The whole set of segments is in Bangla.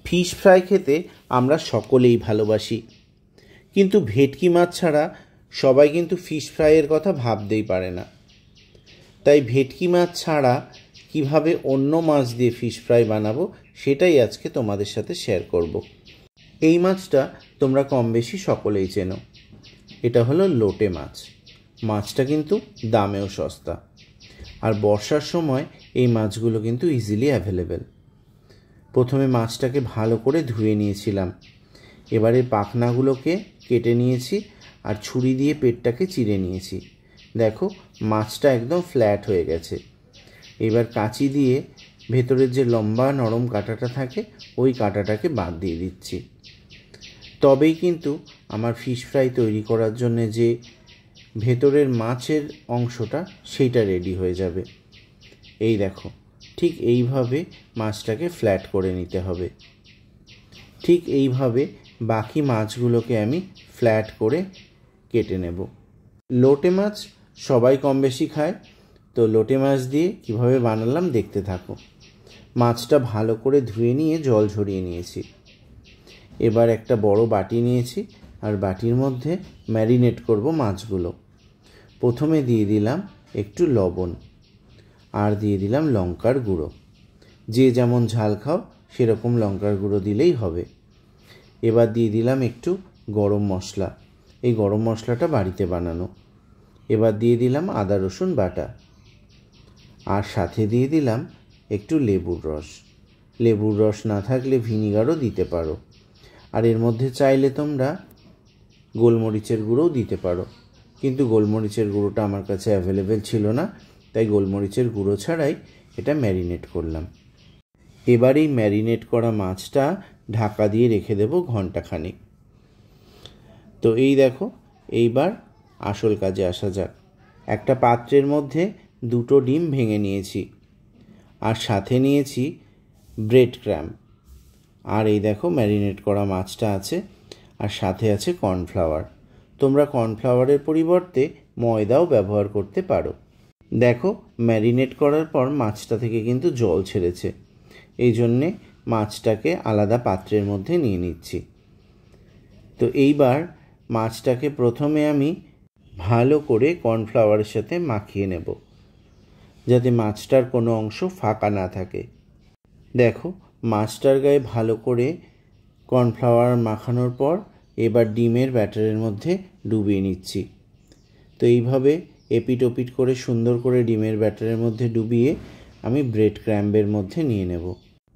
ফিশ ফ্রাই খেতে আমরা সকলেই ভালোবাসি, কিন্তু ভেটকি মাছ ছাড়া সবাই কিন্তু ফিশ ফ্রাইয়ের কথা ভাবতেই পারে না। তাই ভেটকি মাছ ছাড়া কিভাবে অন্য মাছ দিয়ে ফিশ ফ্রাই বানাবো সেটাই আজকে তোমাদের সাথে শেয়ার করব। এই মাছটা তোমরা কম বেশি সকলেই চেনো। এটা হলো লোটে মাছ। মাছটা কিন্তু দামেও সস্তা, আর বর্ষার সময় এই মাছগুলো কিন্তু ইজিলি অ্যাভেলেবেল। প্রথমে মাছটাকে ভালো করে ধুয়ে নিয়েছিলাম। এবারে পাখনাগুলোকে কেটে নিয়েছি আর ছুরি দিয়ে পেটটাকে চিড়ে নিয়েছি। দেখো মাছটা একদম ফ্ল্যাট হয়ে গেছে। এবার কাঁচি দিয়ে ভেতরের যে লম্বা নরম কাঁটাটা থাকে ওই কাঁটাটাকে বাদ দিয়ে দিচ্ছি। তবেই কিন্তু আমার ফিশ ফ্রাই তৈরি করার জন্য যে ভেতরের মাছের অংশটা সেইটা রেডি হয়ে যাবে। এই দেখো, ঠিক এইভাবে মাছটাকে ফ্ল্যাট করে নিতে হবে। ঠিক এইভাবে বাকি মাছগুলোকে আমি ফ্ল্যাট করে কেটে নেব। লোটে মাছ সবাই কম বেশি খায়, তো লোটে মাছ দিয়ে কিভাবে বানালাম দেখতে থাকো। মাছটা ভালো করে ধুয়ে নিয়ে জল ঝরিয়ে নিয়েছি। এবার একটা বড় বাটি নিয়েছি আর বাটির মধ্যে ম্যারিনেট করব মাছগুলো। প্রথমে দিয়ে দিলাম একটু লবণ আর দিয়ে দিলাম লঙ্কার গুঁড়ো। যে যেমন ঝাল খাও সেরকম লঙ্কার গুঁড়ো দিলেই হবে। এবার দিয়ে দিলাম একটু গরম মশলা। এই গরম মশলাটা বাড়িতে বানানো। এবার দিয়ে দিলাম আদা রসুন বাটা, আর সাথে দিয়ে দিলাম একটু লেবুর রস। লেবুর রস না থাকলে ভিনিগারও দিতে পারো। আর এর মধ্যে চাইলে তোমরা গোলমরিচের গুঁড়োও দিতে পারো, কিন্তু গোলমরিচের গুঁড়োটা আমার কাছে অ্যাভেলেবেল ছিল না, তাই গোলমরিচের গুঁড়ো ছাড়াই এটা ম্যারিনেট করলাম। এবার এই ম্যারিনেট করা মাছটা ঢাকা দিয়ে রেখে দেবো ঘন্টাখানেক। তো এই দেখো, এইবার আসল কাজে আসা যাক। একটা পাত্রের মধ্যে 2টো ডিম ভেঙে নিয়েছি, আর সাথে নিয়েছি ব্রেড ক্রাম্ব। আর এই দেখো ম্যারিনেট করা মাছটা আছে, আর সাথে আছে কর্নফ্লাওয়ার। তোমরা কর্নফ্লাওয়ারের পরিবর্তে ময়দাও ব্যবহার করতে পারো। দেখো ম্যারিনেট করার পর মাছটা থেকে কিন্তু জল ছেড়েছে, এই জন্যে মাছটাকে আলাদা পাত্রের মধ্যে নিয়ে নিচ্ছি। তো এইবার মাছটাকে প্রথমে আমি ভালো করে কর্নফ্লাওয়ারের সাথে মাখিয়ে নেব, যাতে মাছটার কোনো অংশ ফাঁকা না থাকে। দেখো মাছটার গায়ে ভালো করে কর্নফ্লাওয়ার মাখানোর পর এবার ডিমের ব্যাটারের মধ্যে ডুবিয়ে নিচ্ছি। তো এইভাবে এপিট ওপিট করে সুন্দর করে ডিমের ব্যাটারের মধ্যে ডুবিয়ে আমি ব্রেড ক্রাম্বের মধ্যে নিয়ে নেব।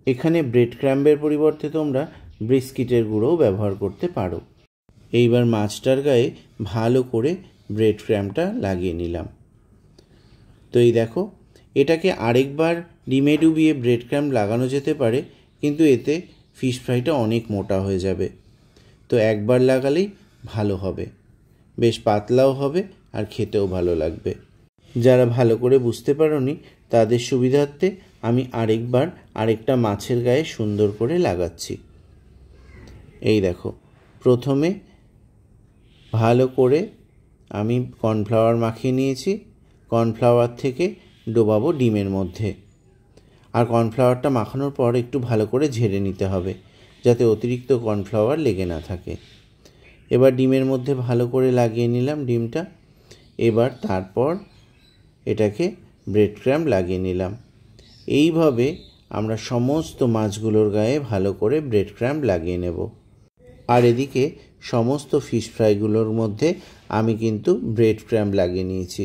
এখানে ব্রেড ক্রাম্বের পরিবর্তে তোমরা বিস্কিটের গুঁড়োও ব্যবহার করতে পারো। এইবার মাছটার গায়ে ভালো করে ব্রেড ক্রাম্বটা লাগিয়ে নিলাম। তো এই দেখো, এটাকে আরেকবার ডিমে ডুবিয়ে ব্রেড ক্রাম্ব লাগানো যেতে পারে, কিন্তু এতে ফিশ ফ্রাইটা অনেক মোটা হয়ে যাবে। তো একবার লাগালেই ভালো হবে, বেশ পাতলাও হবে আর খেতেও ভালো লাগবে। যারা ভালো করে বুঝতে পারোনি তাদের সুবিধার্থে আমি আরেকবার আরেকটা মাছের গায়ে সুন্দর করে লাগাচ্ছি। এই দেখো, প্রথমে ভালো করে আমি কর্নফ্লাওয়ার মাখিয়ে নিয়েছি। কর্নফ্লাওয়ার থেকে ডোবাবো ডিমের মধ্যে, আর কর্নফ্লাওয়ারটা মাখানোর পর একটু ভালো করে ঝেড়ে নিতে হবে, যাতে অতিরিক্ত কর্নফ্লাওয়ার লেগে না থাকে। এবার ডিমের মধ্যে ভালো করে লাগিয়ে নিলাম ডিমটা। এবার তারপর এটাকে ব্রেড ক্রাম্ব লাগিয়ে নিলাম। এইভাবে আমরা সমস্ত মাছগুলোর গায়ে ভালো করে ব্রেড ক্রাম্ব লাগিয়ে নেব। আর এদিকে সমস্ত ফিশ ফ্রাইগুলোর মধ্যে আমি কিন্তু ব্রেড ক্রাম্ব লাগিয়ে নিয়েছি।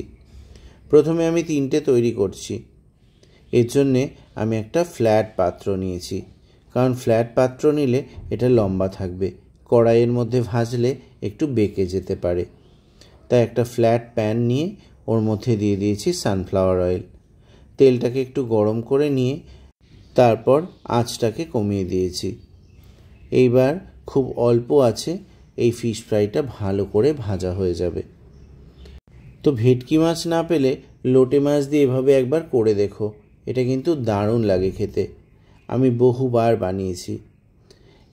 প্রথমে আমি 3টে তৈরি করছি। এর জন্যে আমি একটা ফ্ল্যাট পাত্র নিয়েছি, কারণ ফ্ল্যাট পাত্র নিলে এটা লম্বা থাকবে, কড়াইয়ের মধ্যে ভাজলে একটু বেঁকে যেতে পারে। তাই একটা ফ্ল্যাট প্যান নিয়ে ওর মধ্যে দিয়ে দিয়েছি সানফ্লাওয়ার অয়েল। তেলটাকে একটু গরম করে নিয়ে তারপর আঁচটাকে কমিয়ে দিয়েছি। এইবার খুব অল্প আছে এই ফিশ ফ্রাইটা ভালো করে ভাজা হয়ে যাবে। তো ভেটকি মাছ না পেলে লোটে মাছ দিয়ে এভাবে একবার করে দেখো, এটা কিন্তু দারুণ লাগে খেতে। আমি বহুবার বানিয়েছি।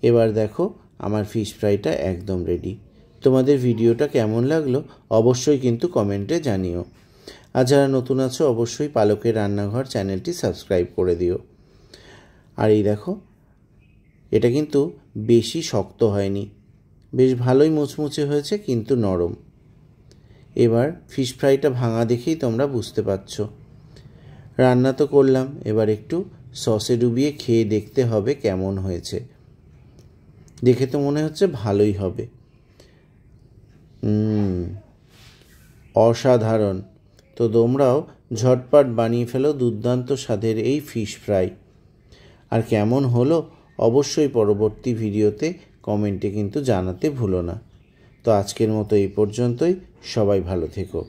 এবার দেখো আমার ফিশ ফ্রাইটা একদম রেডি। তোমাদের ভিডিওটা কেমন লাগলো অবশ্যই কিন্তু কমেন্টে জানিও। আর যারা নতুন আছো অবশ্যই পালকের রান্নাঘর চ্যানেলটি সাবস্ক্রাইব করে দিও। আর এই দেখো এটা কিন্তু বেশি শক্ত হয়নি, বেশ ভালোই মুচমুচে হয়েছে কিন্তু নরম। এবার ফিশ ফ্রাইটা ভাঙা দেখেই তোমরা বুঝতে পারছো। রান্না তো করলাম, এবার একটু সসে ডুবিয়ে খেয়ে দেখতে হবে কেমন হয়েছে। দেখে তো মনে হচ্ছে ভালোই হবে। অসাধারণ। তো তোমরাও ঝটপট বানিয়ে ফেলো দুর্দান্ত স্বাদের এই ফিশ ফ্রাই। আর কেমন হলো অবশ্যই পরবর্তী ভিডিওতে কমেন্টে কিন্তু জানাতে ভুলো না। তো আজকের মতো এই পর্যন্তই। সবাই ভালো থেকো।